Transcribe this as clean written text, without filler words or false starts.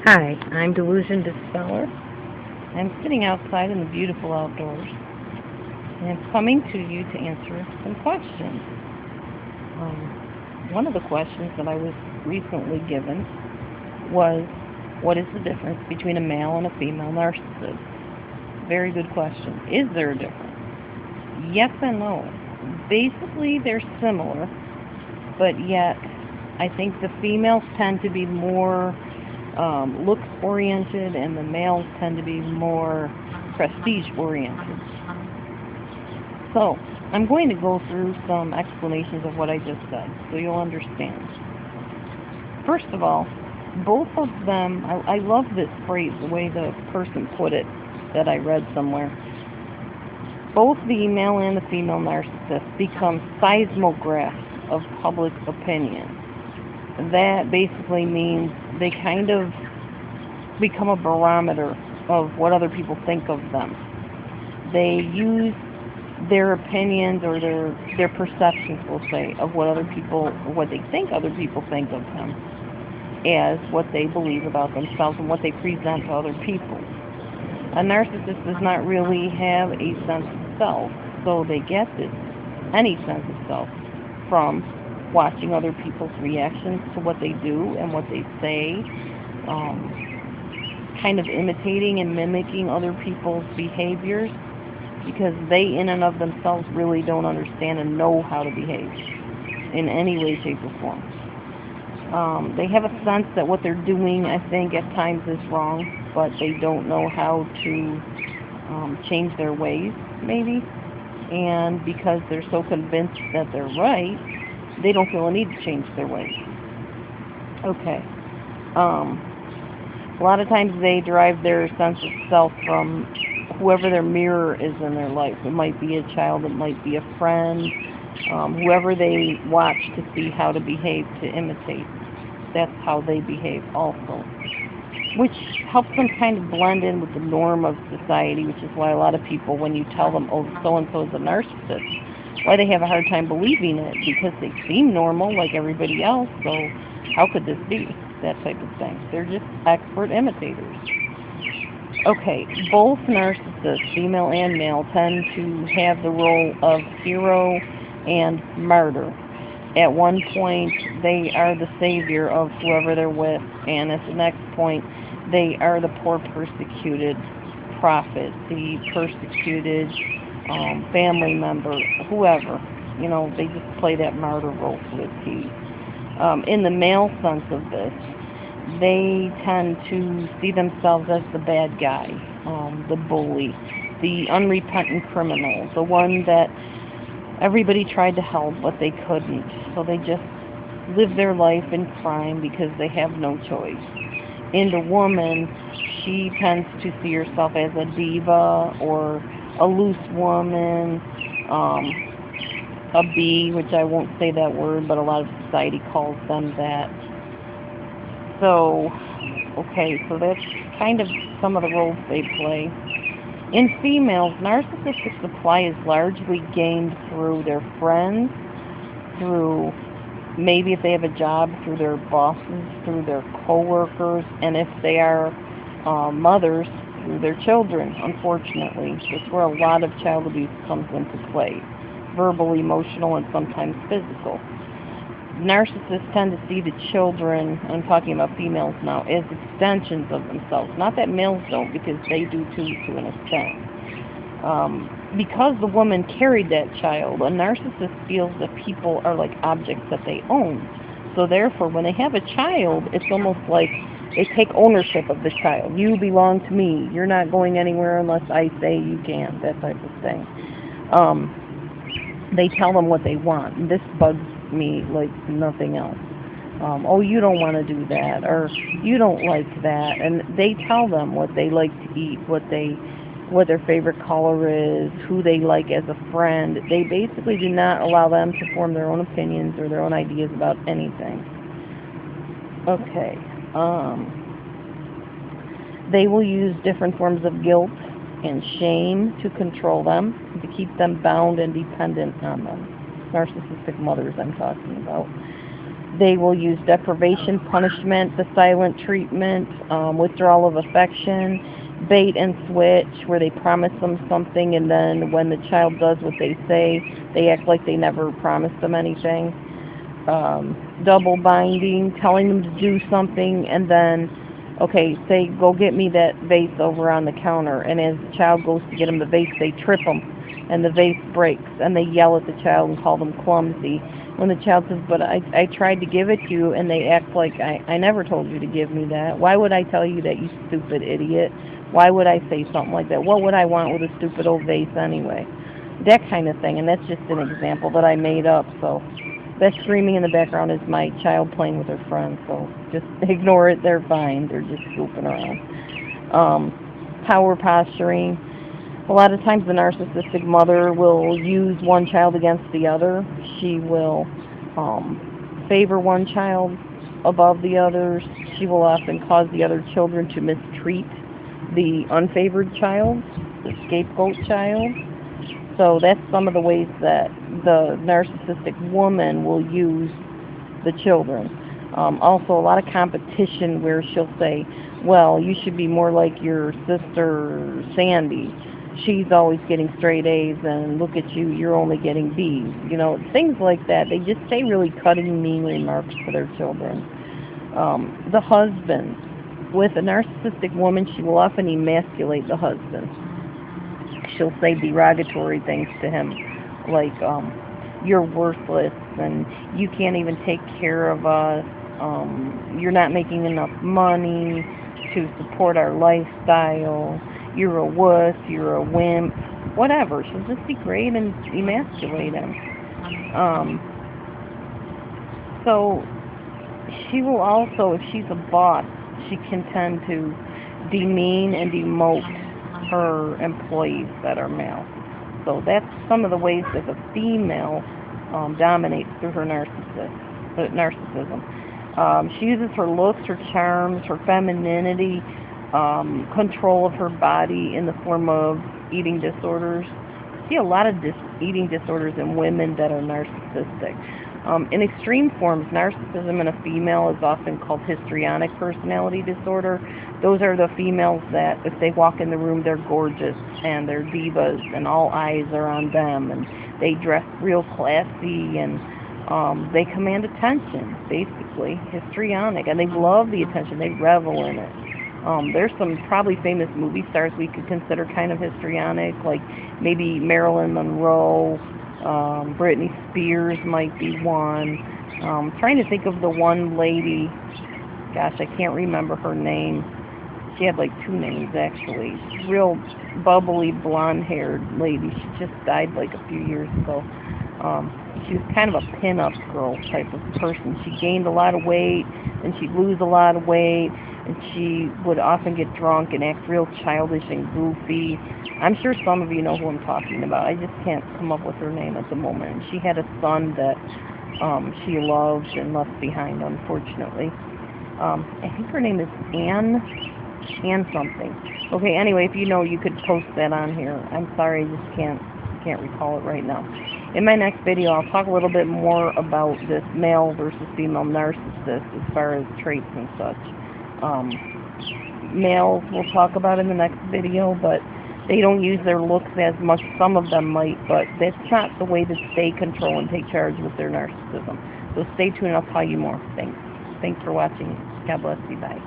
Hi, I'm Delusion Dispeller. I'm sitting outside in the beautiful outdoors and coming to you to answer some questions. One of the questions that I was recently given was, what is the difference between a male and a female narcissist? Very good question. Is there a difference? Yes and no. Basically, they're similar, but yet I think the females tend to be more looks oriented and the males tend to be more prestige oriented. So, I'm going to go through some explanations of what I just said so you'll understand. First of all, both of them, I love this phrase, the way the person put it that I read somewhere. Both the male and the female narcissist become seismographs of public opinion. That basically means they kind of become a barometer of what other people think of them. They use their opinions or their perceptions, we'll say, of what they think other people think of them as what they believe about themselves and what they present to other people. A narcissist does not really have a sense of self, so they get this, any sense of self, from watching other people's reactions to what they do and what they say, kind of imitating and mimicking other people's behaviors because they in and of themselves really don't understand and know how to behave in any way, shape, or form. They have a sense that what they're doing, I think, at times is wrong, but they don't know how to change their ways, maybe. And because they're so convinced that they're right, they don't feel a need to change their ways. Okay. Um, a lot of times they derive their sense of self from whoever their mirror is in their life. It might be a child, it might be a friend, whoever they watch to see how to behave, to imitate. That's how they behave also, which helps them kind of blend in with the norm of society, which is why a lot of people, when you tell them, oh, so-and-so is a narcissist, why they have a hard time believing it, because they seem normal like everybody else, so how could this be? That type of thing. They're just expert imitators. Okay, both narcissists, female and male, tend to have the role of hero and martyr. At one point, they are the savior of whoever they're with, and at the next point, they are the poor persecuted prophet, the persecuted family member, whoever. You know, they just play that martyr role to a T. In the male sense of this, they tend to see themselves as the bad guy, the bully, the unrepentant criminal, the one that everybody tried to help but they couldn't. So they just live their life in crime because they have no choice. In the woman, she tends to see herself as a diva or a loose woman, a bee, which I won't say that word, but a lot of society calls them that. So, okay, so that's kind of some of the roles they play. In females, narcissistic supply is largely gained through their friends, through maybe if they have a job, through their bosses, through their coworkers, and if they are mothers, through their children, unfortunately. That's where a lot of child abuse comes into play, verbal, emotional, and sometimes physical. Narcissists tend to see the children, I'm talking about females now, as extensions of themselves. Not that males don't, because they do too, to an extent. Because the woman carried that child, a narcissist feels that people are like objects that they own. So therefore, when they have a child, it's almost like they take ownership of the child. You belong to me. You're not going anywhere unless I say you can, that type of thing. They tell them what they want. And this bugs me like nothing else. Oh, you don't want to do that, or you don't like that, and they tell them what they like to eat, what their favorite color is, who they like as a friend. They basically do not allow them to form their own opinions or their own ideas about anything. Okay. They will use different forms of guilt and shame to control them, to keep them bound and dependent on them. Narcissistic mothers I'm talking about. They will use deprivation, punishment, the silent treatment, withdrawal of affection, bait and switch, where they promise them something and then when the child does what they say, they act like they never promised them anything. Double binding, telling them to do something and then, okay, say, go get me that vase over on the counter, and as the child goes to get them the vase, they trip them, and the vase breaks, and they yell at the child and call them clumsy. When the child says, but I tried to give it to you, and they act like, I never told you to give me that. Why would I tell you that, you stupid idiot? Why would I say something like that? What would I want with a stupid old vase anyway? That kind of thing, and that's just an example that I made up, so that screaming in the background is my child playing with her friends, so just ignore it, they're fine, they're just goofing around. Power posturing. A lot of times the narcissistic mother will use one child against the other. She will favor one child above the others. She will often cause the other children to mistreat the unfavored child, the scapegoat child. So that's some of the ways that the narcissistic woman will use the children. Also, a lot of competition where she'll say, well, you should be more like your sister Sandy. She's always getting straight A's, and look at you, you're only getting B's. You know, things like that. They just say really cutting, mean remarks to their children. The husband. With a narcissistic woman, she will often emasculate the husband. She'll say derogatory things to him, like, you're worthless, and you can't even take care of us, you're not making enough money to support our lifestyle, you're a wuss, you're a wimp, whatever. She'll just degrade and emasculate him. So she will also, if she's a boss, she can tend to demean and demote her employees that are male. So that's some of the ways that the female dominates through her narcissism. She uses her looks, her charms, her femininity, control of her body in the form of eating disorders. I see a lot of eating disorders in women that are narcissistic. In extreme forms, narcissism in a female is often called histrionic personality disorder. Those are the females that, if they walk in the room, they're gorgeous and they're divas and all eyes are on them, and they dress real classy and they command attention, basically. Histrionic. And they love the attention. They revel in it. There's some probably famous movie stars we could consider kind of histrionic, like maybe Marilyn Monroe, Britney Spears might be one. Trying to think of the one lady, gosh, I can't remember her name. She had like two names actually. Real bubbly blonde-haired lady. She just died like a few years ago. She was kind of a pin-up girl type of person. She gained a lot of weight, and she'd lose a lot of weight, and she would often get drunk and act real childish and goofy. I'm sure some of you know who I'm talking about. I just can't come up with her name at the moment. She had a son that she loved and left behind, unfortunately. I think her name is Anne something. Okay, anyway, if you know, you could post that on here. I'm sorry, I just can't recall it right now. In my next video, I'll talk a little bit more about this male versus female narcissist as far as traits and such. Males we'll talk about in the next video, but they don't use their looks as much. Some of them might, but that's not the way that they control and take charge with their narcissism. So stay tuned, I'll tell you more. Thanks for watching. God bless you. Bye.